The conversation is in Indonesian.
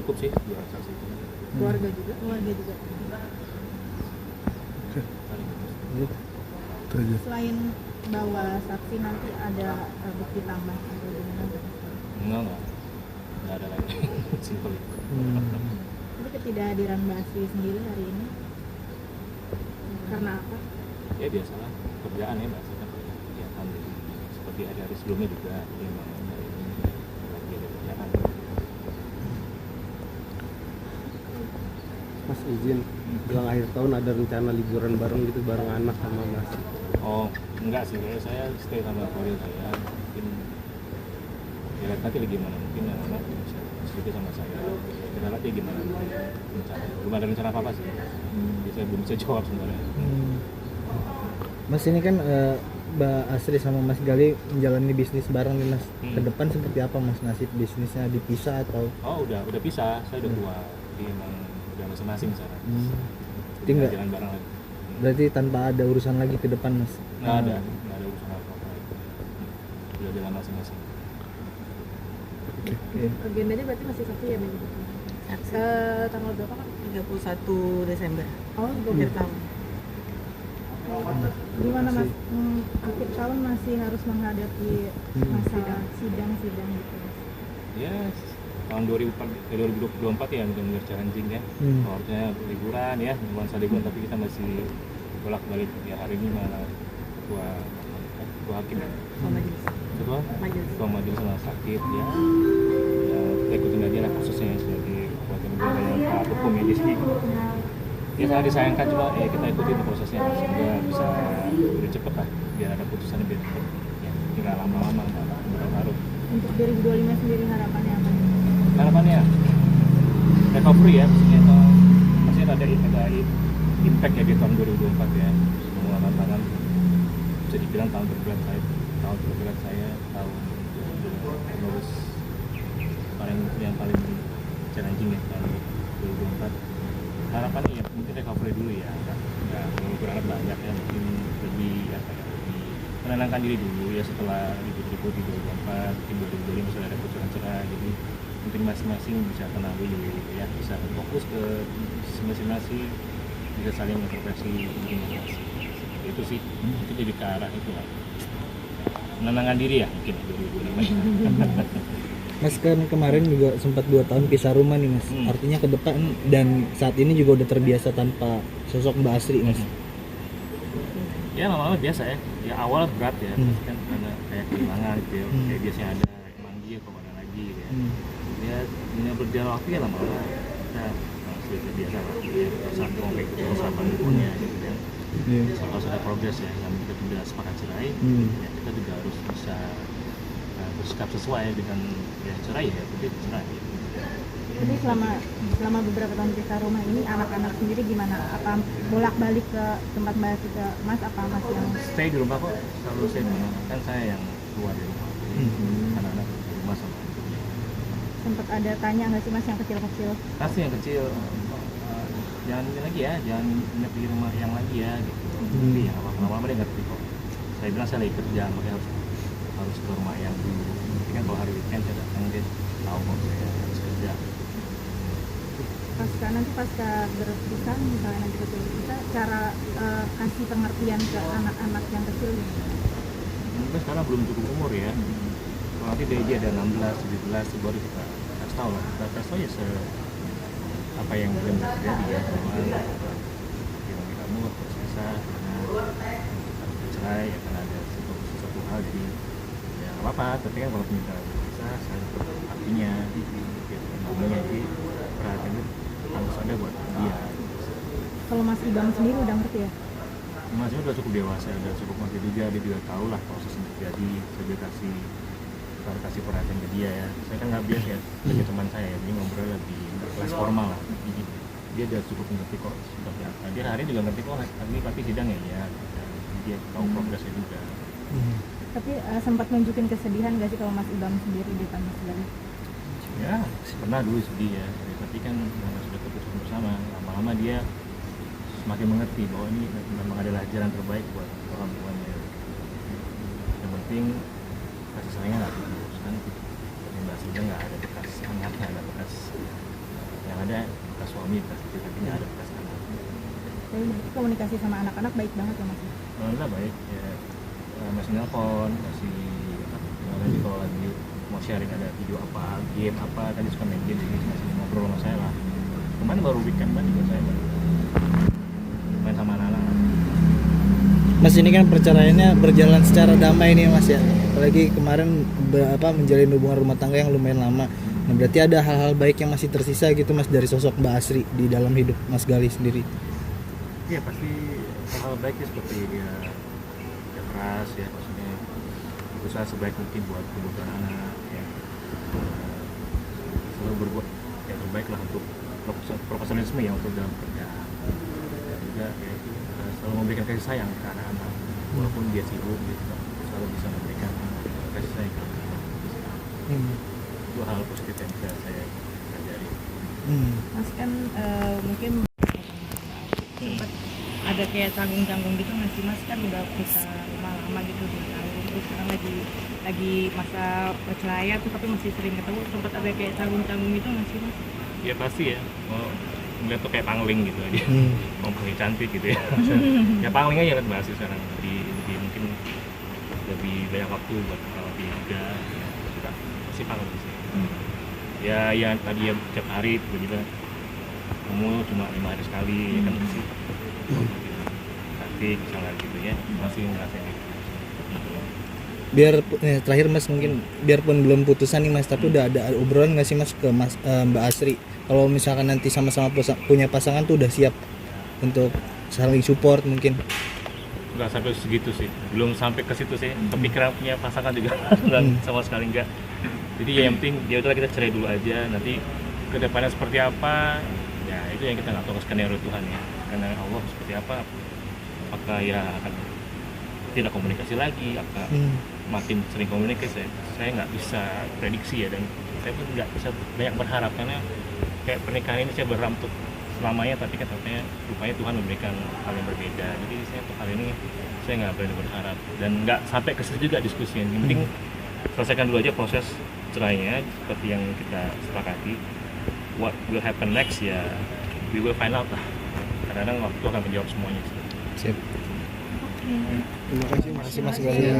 cukup sih 2 saksi itu. Keluarga juga. Selain bawa saksi nanti ada bukti tambah atau gimana? Enggak ada lagi. Simpel itu. Tapi ketidakhadiran Mbak Asri sendiri hari ini karena apa? Ya biasalah kerjaan ya Mbak, kan ya alhamdulillah seperti hari-hari sebelumnya juga memang hari ini lagi ada kerjaan. Mas izin, jelang akhir tahun ada rencana liburan bareng gitu bareng anak sama Mas? Oh enggak sih, saya stay sama keluarga saya, mungkin ya lihat nanti lagi gimana, mungkin anak bisa sedikit sama saya, kita lihat ya gimana rencana, belum ada rencana apa-apa sih, jadi saya belum bisa jawab sebenarnya. Mas ini kan Mbak Asri sama Mas Gali menjalani bisnis bareng nih Mas. Ke depan seperti apa Mas, nasib bisnisnya dipisah atau? Oh udah pisah, saya udah keluar, jadi emang udah masing-masing sekarang. Tinggal jalan bareng lagi. Berarti tanpa ada urusan lagi ke depan Mas? Nggak ada urusan apa-apa. Udah jalan masing-masing. Agendanya berarti masih satu ya minggu depan? Tanggal berapa kan? 31 Desember. Oh, akhir tahun. Gimana Mas? Akhir tahun masih harus menghadapi masalah sidang-sidang gitu Mas? Ya, tahun 2024 ya benar-benar challenging ya. Harusnya liburan ya, nuansa liburan, tapi kita masih bolak-balik ya. Hari ini malah ketua hakim ya. Ketua majelis malah sakit ya. Ya kita ikutin aja lah kasusnya sebagai warga negara yang taat hukum ya di sini. Ya sangat disayangkan, cuma ya kita ikutin prosesnya sehingga bisa lebih cepat lah, biar ada putusan lebih cepat ya, tinggal lama-lama nggak berlarut. Untuk 2025 sendiri harapannya apa? Harapannya recovery ya, maksudnya itu masih ada impact ya di tahun 2024 ya. Semua tantangan bisa dibilang tahun terberat saya, tahun menulis yang paling challenging ya tahun 2024. Harapannya ya mungkin recovery dulu ya, nggak perlu berharap banyak ya, mungkin lebih menenangkan diri dulu ya setelah ribut-ribut di 2024, mungkin 2025 sudah ada bocoran cerai, jadi mungkin masing-masing bisa tenang dulu ya, bisa fokus ke masing-masing, bisa saling mengintervensi itu sih, itu jadi ke arah itu lah, menenangkan diri ya mungkin 2025. Mas kan kemarin juga sempat 2 tahun pisah rumah nih Mas. Artinya ke depan dan saat ini juga udah terbiasa tanpa sosok Mbak Asri Mas. Ya lama-lama biasa ya. Ya awal berat ya, kan karena kayak kehilangan gitu ya. Kayak biasanya ada manggil kok ada lagi gitu ya. Ya dengan berjalan waktu ya lama-lama kita sudah biasa lah. Ya satu sampai ketemu sama punya gitu kan. Kalau sudah progres ya, yang kita sudah sepakat cerai, ya kita juga harus bisa bersikap sesuai dengan ya cerai ya, tapi cerai. Jadi selama beberapa tahun pisah rumah ini anak-anak sendiri gimana? Apa bolak-balik ke tempat Mbak Asri ke Mas, apa Mas yang stay di rumah kok, selalu stay di rumah. Kan saya yang keluar di rumah. Anak-anak di rumah sama. sempat ada tanya nggak sih Mas yang kecil-kecil? Pasti yang kecil jangan ini lagi ya, jangan nginep di rumah yang lagi ya gitu. Tapi ya lama-lama dia ngerti kok. Saya bilang saya lagi kerja, makanya harus ke rumah yang dulu. Tapi kan kalau hari weekend saya datang dia tahu kok saya harus kerja. Pasca berpisah, misalnya nanti betul kita cara kasih pengertian ke anak-anak yang kecil gimana? Mungkin sekarang belum cukup umur ya. Kalau nanti dia ada 16, 17 baru kita kasih tahu lah. Kita kasih tahu ya apa yang belum terjadi ya. Soal yang kamu berpisah karena cerai ya, karena ada sesuatu hal, jadi ya nggak apa-apa. Tapi kan kalau kita berpisah saya artinya namanya jadi perhatian itu harus ada buat dia. Kalau Mas Ibang sendiri udah ngerti ya? Mas udah cukup dewasa, udah cukup ngerti juga, dia juga tahu lah proses yang terjadi. Saya kasih perhatian ke dia ya. Saya kan nggak biasa ya, sebagai teman saya ya, jadi ngobrol lebih kelas formal lah. Jadi dia udah cukup ngerti kok seperti apa. Dia hari ini juga ngerti kok hari ini papi sidang ya, ya. Dia tahu progresnya juga. Tapi sempat nunjukin kesedihan nggak sih kalau Mas Ibang sendiri di tanah sedang? Ya pernah dulu sedih ya, tapi kan karena sudah keputusan bersama, lama-lama dia semakin mengerti bahwa ini memang adalah jalan terbaik buat orang tuanya. Yang penting kasih sayangnya nggak putus kan, tapi Mbak Sida nggak ada bekas anaknya, ada bekas yang ada bekas suami, bekas istri, tapi nggak ada bekas anak. Jadi berarti komunikasi sama anak-anak baik banget ya mas? Alhamdulillah baik ya, masih nelpon, masih gimana nih kalau lagi mau sharing ada video apa, game apa, tadi suka main game, jadi masih ngobrol sama saya lah. Kemarin baru weekend kan juga saya baru main sama anak-anak. Mas ini kan perceraiannya berjalan secara damai nih mas ya, apalagi kemarin menjalin hubungan rumah tangga yang lumayan lama. Nah berarti ada hal-hal baik yang masih tersisa gitu mas dari sosok Mbak Asri di dalam hidup Mas Gali sendiri. Iya pasti hal-hal baiknya seperti dia kerja keras ya, maksudnya berusaha sebaik mungkin buat kebutuhan anak ya. Selalu berbuat yang terbaik lah untuk profesionalisme ya untuk dalam kerjaan. Dan juga ya itu selalu memberikan kasih sayang ke anak-anak walaupun dia sibuk gitu, selalu bisa memberikan kasih sayang ke anak-anak. Itu hal positif yang bisa saya pelajari. Mas kan mungkin Sempat ada kayak tanggung-tanggung gitu nggak sih mas, kan udah bisa lama-lama gitu di tahun, terus sekarang lagi masa perceraian tuh tapi masih sering ketemu, sempat ada kayak tanggung-tanggung gitu nggak sih mas? Ya pasti ya, mau ngeliat tuh kayak pangling gitu aja, komplain cantik gitu ya. Ya pangling aja liat bahas sekarang, jadi mungkin lebih banyak waktu buat lebih juga, ya, suka pasti pangling sih. Ya yang tadi ya tiap hari tiba-tiba kamu cuma 5 hari sekali, ya kan pasti cantik misalnya gitu ya, masih ngerasain gitu. Biar terakhir mas mungkin biarpun belum putusan nih mas, tapi udah ada obrolan nggak sih mas ke Mbak Asri kalau misalkan nanti sama-sama punya pasangan tuh udah siap untuk saling support mungkin? Nggak sampai segitu sih, belum sampai ke situ sih, kepikiran punya pasangan juga nggak sama sekali enggak. Jadi ya yang penting ya udahlah kita cerai dulu aja, nanti kedepannya seperti apa ya itu yang kita nggak tahu, skenario Tuhan ya, karena Allah seperti apa, apakah ya akan tidak komunikasi lagi, apakah makin sering komunikasi, saya nggak bisa prediksi ya, dan saya pun nggak bisa banyak berharap karena kayak pernikahan ini saya berharap untuk selamanya, tapi kan katanya rupanya Tuhan memberikan hal yang berbeda. Jadi saya untuk hal ini saya nggak berani berharap dan nggak sampai ke situ juga diskusinya. Yang penting selesaikan dulu aja proses cerainya seperti yang kita sepakati. What will happen next ya we will find out lah. Kadang-kadang waktu akan menjawab semuanya. Siap. Oke. Terima kasih mas Gali.